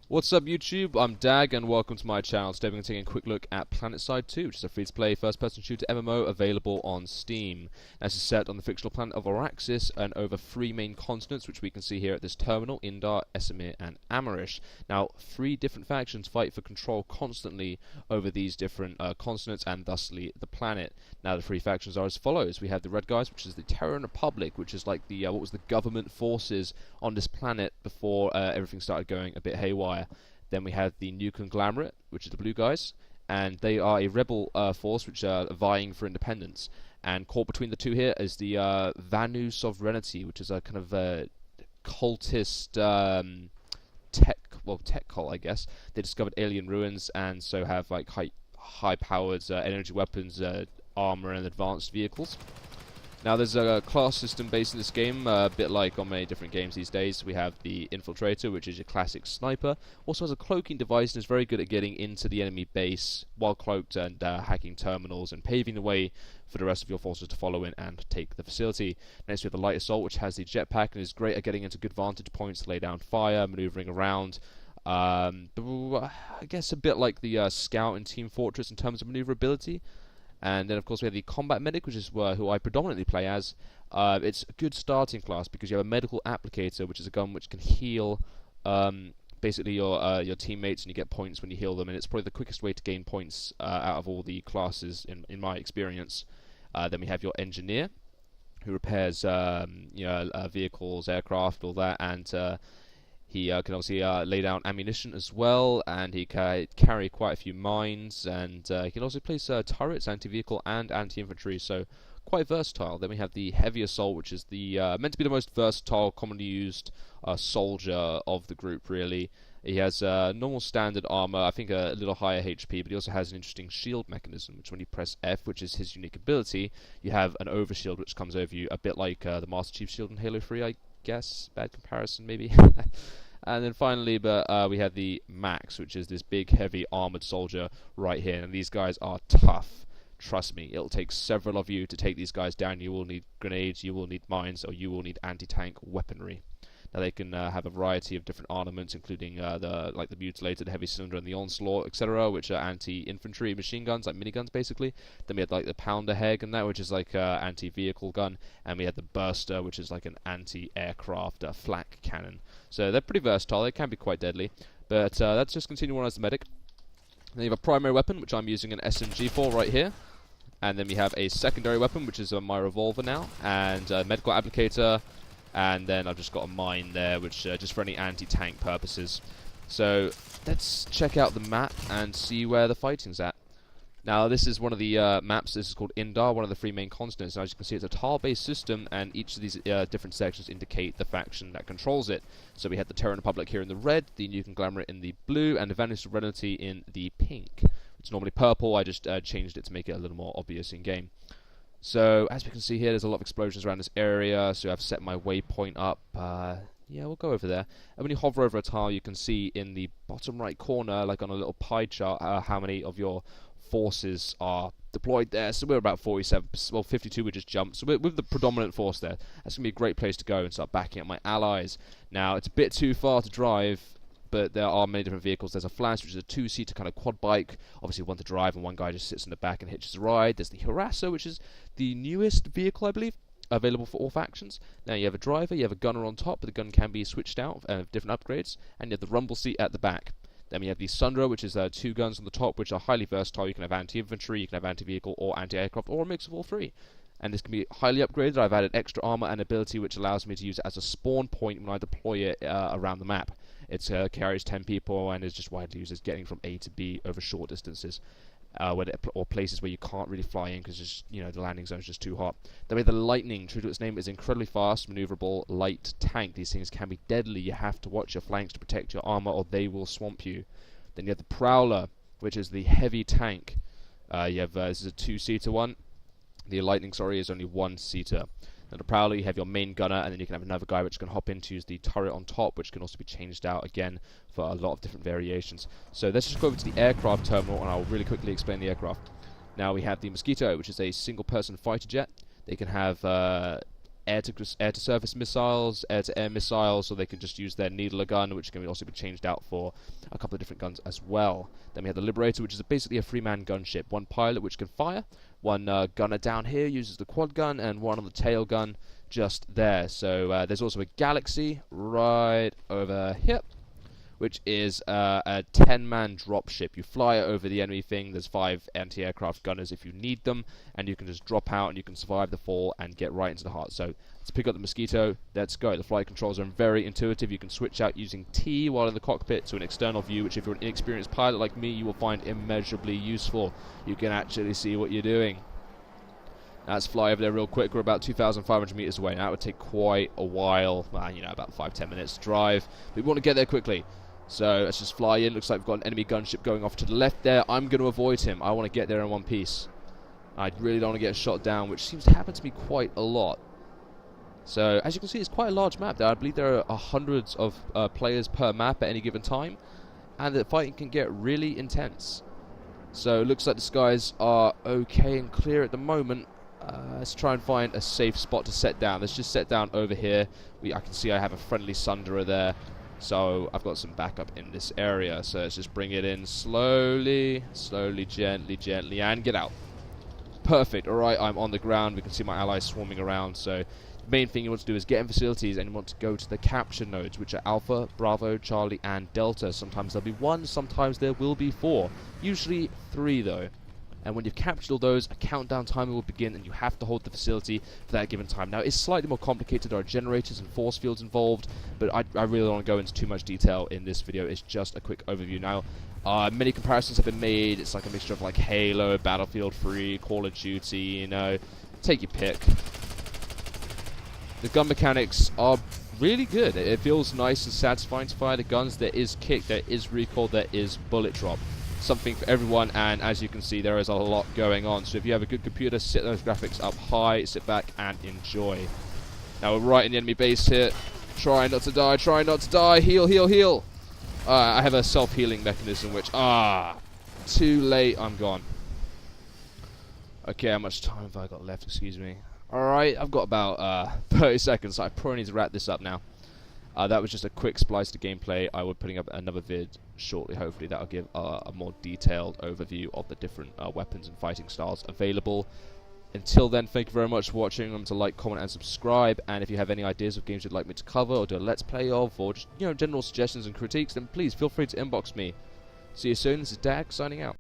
What's up YouTube, I'm Dag and welcome to my channel. Today we're going to take a quick look at Planetside 2, which is a free-to-play first-person shooter MMO available on Steam. This is set on the fictional planet of Araxis and over 3 main continents, which we can see here at this terminal: Indar, Esamir and Amarish. Now, 3 different factions fight for control constantly over these different continents and thusly the planet. Now the 3 factions are as follows. We have the red guys, which is the Terran Republic, which is like the what was the government forces on this planet before everything started going a bit haywire. Then we have the New Conglomerate, which is the blue guys, and they are a rebel force which are vying for independence. And caught between the two here is the Vanu Sovereignty, which is a kind of cultist tech cult, I guess. They discovered alien ruins and so have like high-powered energy weapons, armor, and advanced vehicles. Now there's a class system based in this game, a bit like on many different games these days. We have the Infiltrator, which is your classic sniper. Also has a cloaking device and is very good at getting into the enemy base while cloaked and hacking terminals and paving the way for the rest of your forces to follow in and take the facility. Next we have the Light Assault, which has the jetpack and is great at getting into good vantage points to lay down fire, maneuvering around. I guess a bit like the Scout in Team Fortress in terms of maneuverability. And then, of course, we have the Combat Medic, which is who I predominantly play as. It's a good starting class because you have a Medical Applicator, which is a gun which can heal basically your teammates, and you get points when you heal them. And it's probably the quickest way to gain points out of all the classes, in my experience. Then we have your Engineer, who repairs vehicles, aircraft, all that, and he can obviously lay down ammunition as well, and he can carry quite a few mines, and he can also place turrets, anti-vehicle and anti-infantry, so quite versatile. Then we have the Heavy Assault, which is the meant to be the most versatile, commonly used soldier of the group, really. He has normal standard armor, I think a little higher HP, but he also has an interesting shield mechanism, which when you press F, which is his unique ability, you have an overshield which comes over you, a bit like the Master Chief shield in Halo 3, I guess. Bad comparison, maybe. And then finally, we have the Max, which is this big, heavy, armored soldier right here. And these guys are tough. Trust me, it'll take several of you to take these guys down. You will need grenades, you will need mines, or you will need anti-tank weaponry. Now they can have a variety of different armaments, including the mutilated heavy cylinder and the onslaught, etc., which are anti-infantry machine guns, like miniguns, basically. Then we had like the pounder heg and that, which is like anti-vehicle gun, and we had the burster, which is like an anti-aircraft flak cannon. So they're pretty versatile. They can be quite deadly. But let's just continue on as the medic. Then you have a primary weapon, which I'm using an SMG for right here. And then we have a secondary weapon, which is my revolver now, and a medical applicator. And then I've just got a mine there, which just for any anti-tank purposes. So let's check out the map and see where the fighting's at. Now this is one of the maps. This is called Indar, one of the 3 main continents. And as you can see, it's a tile-based system, and each of these different sections indicate the faction that controls it. So we have the Terran Republic here in the red, the New Conglomerate in the blue, and the Vanu Sovereignty in the pink. It's normally purple. I just changed it to make it a little more obvious in game. So, as we can see here, there's a lot of explosions around this area, so I've set my waypoint up. Yeah, we'll go over there. And when you hover over a tile, you can see in the bottom right corner, like on a little pie chart, how many of your forces are deployed there. So we're about 47, well 52 we just jumped, so we're with the predominant force there. That's going to be a great place to go and start backing up my allies. Now, it's a bit too far to drive, but there are many different vehicles. There's a Flash, which is a 2-seater kind of quad bike, obviously one to drive, and one guy just sits in the back and hitches a ride. There's the Harasser, which is the newest vehicle, I believe, available for all factions. Now you have a driver, you have a gunner on top, but the gun can be switched out with different upgrades, and you have the rumble seat at the back. Then we have the Sundra, which is 2 guns on the top, which are highly versatile. You can have anti-infantry, you can have anti-vehicle, or anti-aircraft, or a mix of all 3. And this can be highly upgraded. I've added extra armor and ability, which allows me to use it as a spawn point when I deploy it around the map. It carries 10 people and is just widely used as getting from A to B over short distances, or places where you can't really fly in because the landing zone is just too hot. Then we have the Lightning, true to its name, is incredibly fast, maneuverable, light tank. These things can be deadly. You have to watch your flanks to protect your armor, or they will swamp you. Then you have the Prowler, which is the heavy tank. You have this is a 2-seater one. The Lightning, sorry, is only 1-seater. Now the Prowler, you have your main gunner, and then you can have another guy which can hop in to use the turret on top, which can also be changed out again for a lot of different variations. So let's just go over to the aircraft terminal, and I'll really quickly explain the aircraft. Now we have the Mosquito, which is a single-person fighter jet. They can have air-to-surface missiles, air-to-air missiles, so they can just use their needler gun, which can also be changed out for a couple of different guns as well. Then we have the Liberator, which is basically a three-man gunship. One pilot, which can fire, one gunner down here uses the quad gun, and one on the tail gun just there. So there's also a Galaxy right over here, which is a 10-man dropship. You fly over the enemy thing. There's 5 anti-aircraft gunners if you need them, and you can just drop out and you can survive the fall and get right into the heart. So let's pick up the Mosquito. Let's go. The flight controls are very intuitive. You can switch out using T while in the cockpit to an external view, which if you're an inexperienced pilot like me, you will find immeasurably useful. You can actually see what you're doing. Let's fly over there real quick. We're about 2,500 meters away. Now it would take quite a while, you know, about 5-10 minutes to drive. But we want to get there quickly. So let's just fly in. Looks like we've got an enemy gunship going off to the left there. I'm going to avoid him. I want to get there in one piece. I really don't want to get shot down, which seems to happen to me quite a lot. So as you can see, it's quite a large map there. I believe there are hundreds of players per map at any given time, and the fighting can get really intense. So it looks like the skies are okay and clear at the moment. Let's try and find a safe spot to set down. Let's just set down over here. I can see I have a friendly Sunderer there. So I've got some backup in this area. So let's just bring it in slowly, slowly, gently, gently, and get out. Perfect. Alright, I'm on the ground. We can see my allies swarming around. So the main thing you want to do is get in facilities, and you want to go to the capture nodes, which are Alpha, Bravo, Charlie, and Delta. Sometimes there'll be 1, sometimes there will be 4. Usually 3 though. And when you've captured all those, a countdown timer will begin, and you have to hold the facility for that given time. Now, it's slightly more complicated. There are generators and force fields involved, but I really don't want to go into too much detail in this video. It's just a quick overview. Now, many comparisons have been made. It's like a mixture of like Halo, Battlefield 3, Call of Duty, you know. Take your pick. The gun mechanics are really good. It feels nice and satisfying to fire the guns. There is kick, there is recoil, there is bullet drop. Something for everyone, and as you can see, there is a lot going on. So if you have a good computer, set those graphics up high, sit back and enjoy. Now we're right in the enemy base here. Try not to die, try not to die. Heal, heal, heal. I have a self-healing mechanism, which, too late, I'm gone. Okay, how much time have I got left? Excuse me. Alright, I've got about 30 seconds, so I probably need to wrap this up now. That was just a quick splice to gameplay. I will be putting up another vid shortly. Hopefully that will give a more detailed overview of the different weapons and fighting styles available. Until then, thank you very much for watching. Remember to like, comment, and subscribe. And if you have any ideas of games you'd like me to cover or do a let's play of, or just general suggestions and critiques, then please feel free to inbox me. See you soon. This is Dag signing out.